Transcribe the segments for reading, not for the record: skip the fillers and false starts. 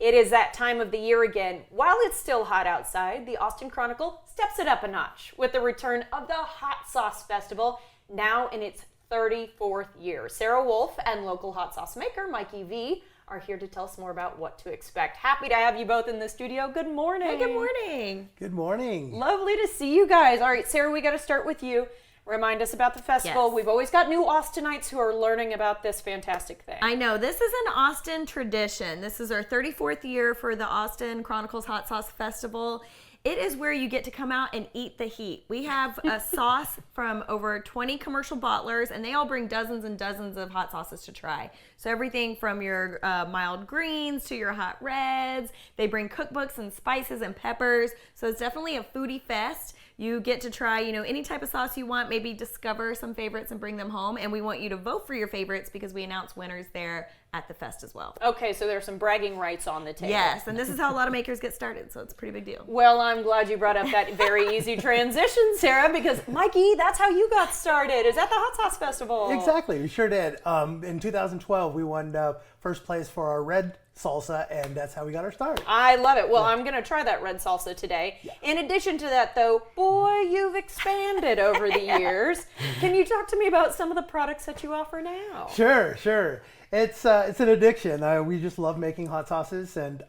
It is that time of the year again. While it's still hot outside, the Austin Chronicle steps it up a notch with the return of the Hot Sauce Festival, now in its 34th year. Sarah Wolf and local hot sauce maker Mikey V are here to tell us more about what to expect. Happy to have you both in the studio. Good morning. Hey, good morning. Good morning. Lovely to see you guys. All right, Sarah, we got to start with you. Remind us about the festival. Yes. We've always got new Austinites who are learning about this fantastic thing. I know, this is an Austin tradition. This is our 34th year for the Austin Chronicles Hot Sauce Festival. It is where you get to come out and eat the heat. We have a sauce from over 20 commercial bottlers, and they all bring dozens and dozens of hot sauces to try. So everything from your mild greens to your hot reds. They bring cookbooks and spices and peppers. So it's definitely a foodie fest. You get to try, any type of sauce you want, maybe discover some favorites and bring them home. And we want you to vote for your favorites because we announce winners there at the fest as well. Okay, so there's some bragging rights on the table. Yes, and this is how a lot of makers get started, so it's a pretty big deal. Well, I'm glad you brought up that very easy transition, Sarah, because Mikey, that's how you got started. Is at the Hot Sauce Festival. Exactly, we sure did. In 2012, we won first place for our red salsa, and that's how we got our start. I love it. Well, I'm going to try that red salsa today. Yeah. In addition to that, though, boy, you've expanded over the years. Can you talk to me about some of the products that you offer now? Sure. It's an addiction. We just love making hot sauces, and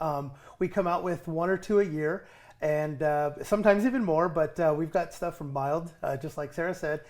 we come out with one or two a year, and sometimes even more. But we've got stuff from mild, just like Sarah said,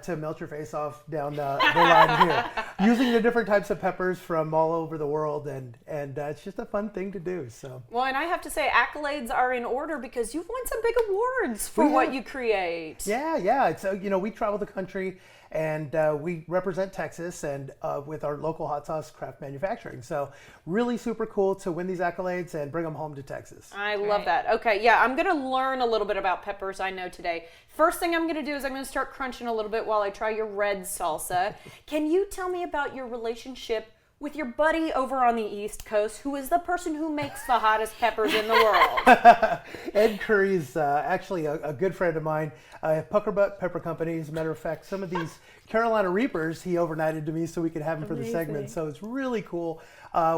to melt your face off down the line here, using the different types of peppers from all over the world, and it's just a fun thing to do. So well, and I have to say, accolades are in order because you've won some big awards for what you create. Yeah. It's we travel the country. And we represent Texas and with our local hot sauce craft manufacturing. So really super cool to win these accolades and bring them home to Texas. I love that. Okay, yeah, I'm going to learn a little bit about peppers I know today. First thing I'm going to do is I'm going to start crunching a little bit while I try your red salsa. Can you tell me about your relationship with your buddy over on the East Coast, who is the person who makes the hottest peppers in the world? Ed Curry's actually a good friend of mine. Puckerbutt Pepper Company. As a matter of fact, some of these Carolina Reapers he overnighted to me so we could have them for the segment. So it's really cool.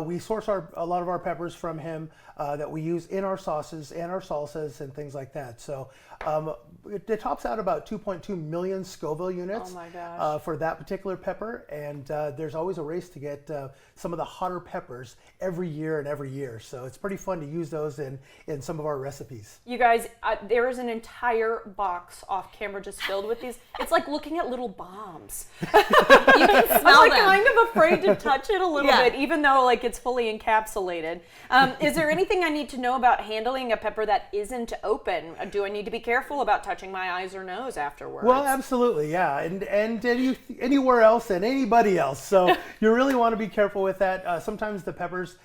We source a lot of our peppers from him that we use in our sauces and our salsas and things like that. So it tops out about 2.2 million Scoville units for that particular pepper. And there's always a race to get some of the hotter peppers every year. So it's pretty fun to use those in some of our recipes. You guys, there is an entire box off camera just filled with these. It's like looking at little bombs. You can smell I'm them. kind of afraid to touch it a little bit, even though it's fully encapsulated. Is there anything I need to know about handling a pepper that isn't open? Do I need to be careful about touching my eyes or nose afterwards? Well, absolutely, yeah, and anywhere else and anybody else. So you really want to be careful with that. Sometimes the peppers,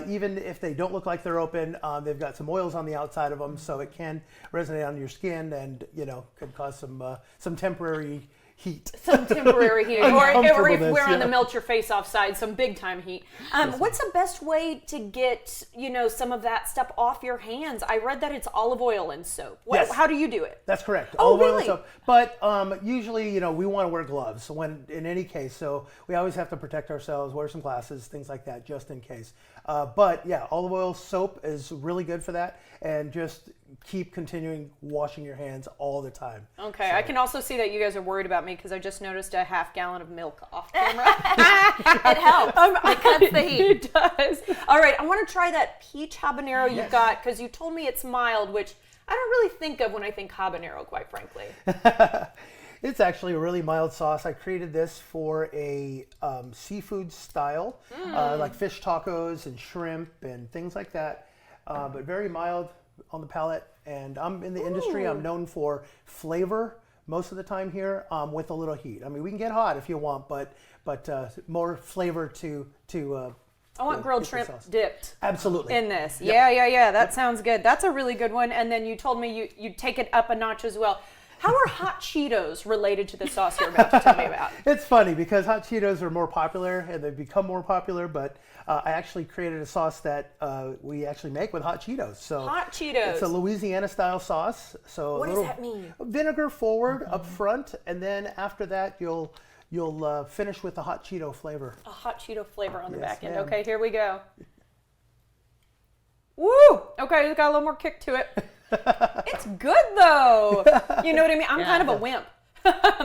even if they don't look like they're open, they've got some oils on the outside of them, so it can resonate on your skin and could cause some temporary heat. Some temporary heat. or if we're on the yeah. melt your face off side, some big time heat. What's the best way to get, some of that stuff off your hands? I read that it's olive oil and soap. Yes. How do you do it? That's correct. Oh, Olive oil and really? soap. But usually, we want to wear gloves in any case. So we always have to protect ourselves, wear some glasses, things like that, just in case. But yeah, olive oil, soap is really good for that. And just keep continuing washing your hands all the time. Okay, so. I can also see that you guys are worried about me because I just noticed a half gallon of milk off camera. It helps. It cuts the heat. It does. All right, I want to try that peach habanero you got because you told me it's mild, which I don't really think of when I think habanero, quite frankly. It's actually a really mild sauce. I created this for a seafood style, like fish tacos and shrimp and things like that, but very mild on the palate. And I'm in the industry. I'm known for flavor most of the time here, with a little heat. I mean, we can get hot if you want, but more flavor to I want grilled shrimp dipped. Absolutely. In this. Yep. Yeah. That sounds good. That's a really good one. And then you told me you take it up a notch as well. How are hot Cheetos related to the sauce you're about to tell me about? It's funny because hot Cheetos are more popular and they've become more popular, but I actually created a sauce that we actually make with hot Cheetos. So hot Cheetos. It's a Louisiana style sauce. So what does that mean? Vinegar forward up front, and then after that you'll finish with the hot Cheeto flavor. A hot Cheeto flavor on the back end. Ma'am. Okay, here we go. Okay, it's got a little more kick to it. It's good though. You know what I mean? I'm kind of a wimp.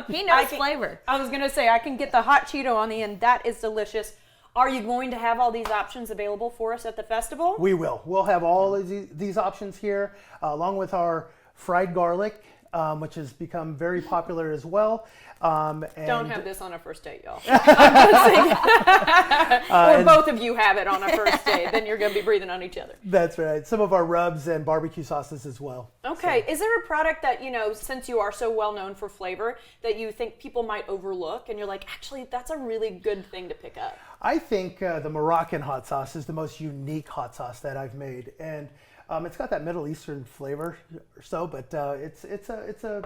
He knows flavor. I was going to say, I can get the hot Cheeto on the end. That is delicious. Are you going to have all these options available for us at the festival? We will. We'll have all of these options here, along with our fried garlic, which has become very popular as well. Don't have this on a first date, y'all. Or both of you have it on a first date. Then you're going to be breathing on each other. That's right. Some of our rubs and barbecue sauces as well. Okay. So. Is there a product that, since you are so well known for flavor, that you think people might overlook and you're like, actually, that's a really good thing to pick up? I think the Moroccan hot sauce is the most unique hot sauce that I've made. And it's got that Middle Eastern flavor or so, but it's a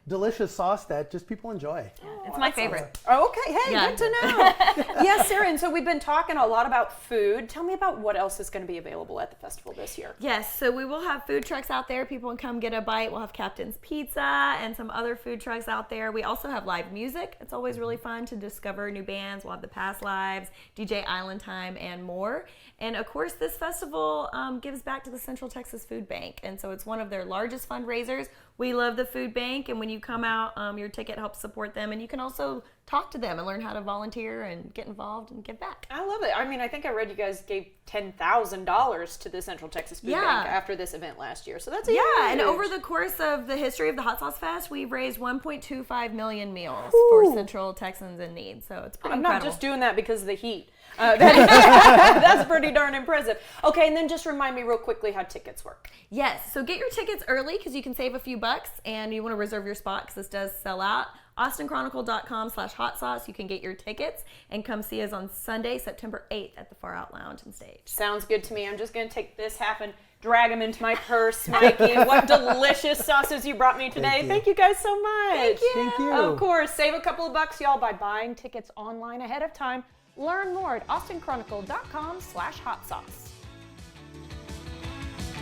delicious sauce that just people enjoy. It's my favorite. Okay, hey, good to know. Yes, Sarah, and so we've been talking a lot about food. Tell me about what else is going to be available at the festival this year. Yes, so we will have food trucks out there. People can come get a bite. We'll have Captain's Pizza and some other food trucks out there. We also have live music. It's always really fun to discover new bands. We'll have the Past Lives, DJ Island Time, and more. And of course, this festival gives back to the Central Texas Food Bank, and so it's one of their largest fundraisers. We love the food bank, and when you come out, your ticket helps support them, and you can also talk to them and learn how to volunteer and get involved and give back. I love it. I mean, I think I read you guys gave $10,000 to the Central Texas Food Bank after this event last year, so that's huge. And over the course of the history of the Hot Sauce Fest, we've raised 1.25 million meals for Central Texans in need, so it's pretty incredible. I'm not just doing that because of the heat. That's pretty darn impressive. Okay, and then just remind me real quickly how tickets work. Yes, so get your tickets early because you can save a few bucks, and you want to reserve your spot because this does sell out. AustinChronicle.com/hot sauce. You can get your tickets and come see us on Sunday, September 8th at the Far Out Lounge and Stage. Sounds good to me. I'm just going to take this half and drag them into my purse, Mikey. What delicious sauces you brought me today. Thank you guys so much. Thank you. Thank you. Of course, save a couple of bucks, y'all, by buying tickets online ahead of time. Learn more at AustinChronicle.com/hot sauce.